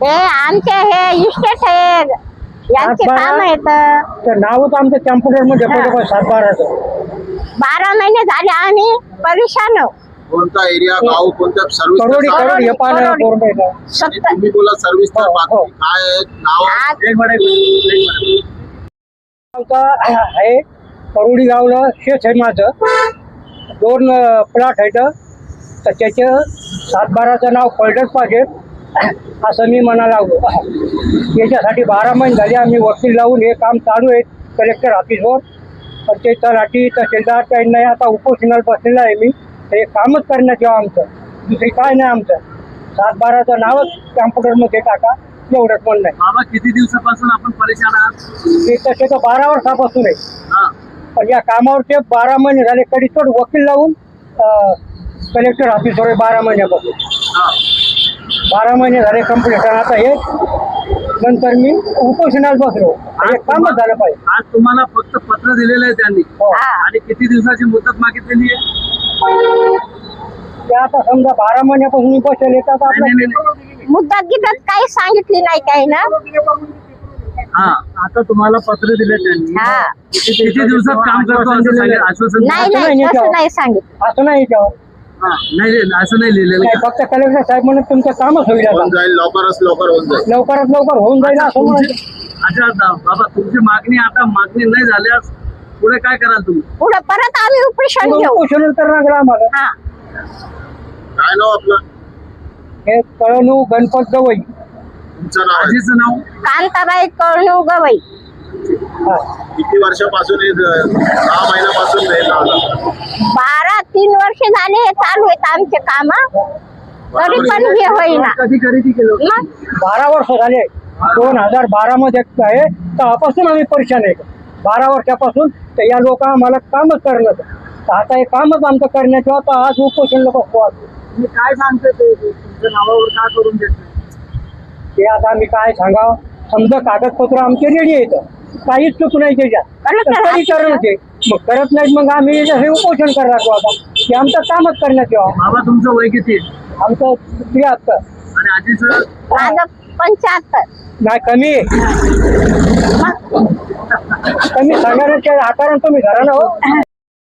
हे आमचे हे इस्टेट आहे, यांचे काम आहेत. नावच आमचं कॅम्प्युटर मध्ये पडलं 7-12. 12 महिने झाले आम्ही परेशान आहोत. कोणता एरिया गाव कोणत्या सर्व्हिस करोडी हे पाहिलं तुम्ही बोला सर्व्हिस हो, हो. काय आहे? नाव आहे करोडी गावला शेत आहे माझं. 2 प्लॉट आहेत तर त्याचे 7-12चं नाव पडलंच पाहिजे असं मी म्हणायला लागलो. याच्यासाठी 12 महिने झाले आम्ही वकील लावून हे काम चालू आहे कलेक्टर ऑफिसवर. पण ते तलाठी तहसीलदार काही नाही. आता उपोषणाला बसलेलं आहे मी. हे कामच करण्यात यावं आमचं, दुसरी काय नाही आमचं. 7-12चं नावच कॅम्प्युटरमध्ये टाका एवढंच म्हणणं आहे. बाबा किती दिवसापासून आपण परेशान आहात? ते तसे तर 12 वर्षापासून आहे. हा. पण या कामावर ते 12 महिने झाले कधी तो वकील लावून कलेक्टर ऑफिसवर 12 महिन्यापासून. हा. 12 महिने झाले कंप्लीट. आता हे नंतर मी उपोषणाला बसलो. हे कामच झालं पाहिजे. आज तुम्हाला फक्त पत्र दिलेलं आहे त्यांनी हो. आणि किती दिवसाची मुदत मागितलेली आहे? ते आता समजा 12 महिन्यापासून मी बसेल येतात नाही. मुद्दा गिद्दत काही सांगितली नाही काही ना. हा. आता तुम्हाला पत्र दिले त्यांनी. हा. किती दिवसात काम करतो असं सांगितलं? आश्वासन नाही दिलं? नाही तसं नाही सांगितलं. असं नाही याच्यावर. हा. नाही असं नाही लिहिलेलं नाही, फक्त कलेक्टर साहेब म्हणून तुमचं कामच होईल आता. होऊन जाईल लवकरात लवकर होऊन जाईल. लवकरात लवकर होऊन जाईल असं म्हणायचं. अच्छा बाबा तुमची मागणी आता मागणी नाही झाल्यास पुढे काय कराल तुम्ही? पुढे परत आम्ही उपोषण घेऊ. उपोषण करावं लागलं आम्हाला. हा. काय नाव आपलं? हे कळणू गणपत गवई. तुमचं नाव आहे? आजीचं नाव? कांताबाई कळणू गवई. हा. किती वर्षापासून 6 महिन्यापासून हे लावलं? 3 वर्ष झाले हे चालू आहेत आमचे काम. तरी पण हे होईना. कधी खरेदी केलं? मग 12 वर्ष झाले. 2012 मध्ये आहे तेव्हापासून आम्ही परेशान आहे. 12 वर्षापासून तर या लोक आम्हाला कामच करणं. तर आता हे कामच आमचं करण्याचं. आता आज उपोषणला बसतो. तुम्ही काय सांगते ते तुमच्या नावावर का करून देत नाही? ते आता आम्ही काय सांगावं. समजा कागदपत्र आमचे रेडी येतं, काहीच चूक नाही त्याच्यात. तरी करणं ते मग करत नाहीत. मग आम्ही हे उपोषण करायला आता की आमचं कामच करण्यात यावं. बाबा तुमचं वय किती आहे? आमचं 73. आणि आजीचं? माझं 75. नाही कमी आहे. कमी सांगण्याच्या आकारानं तुम्ही घरा ना हो.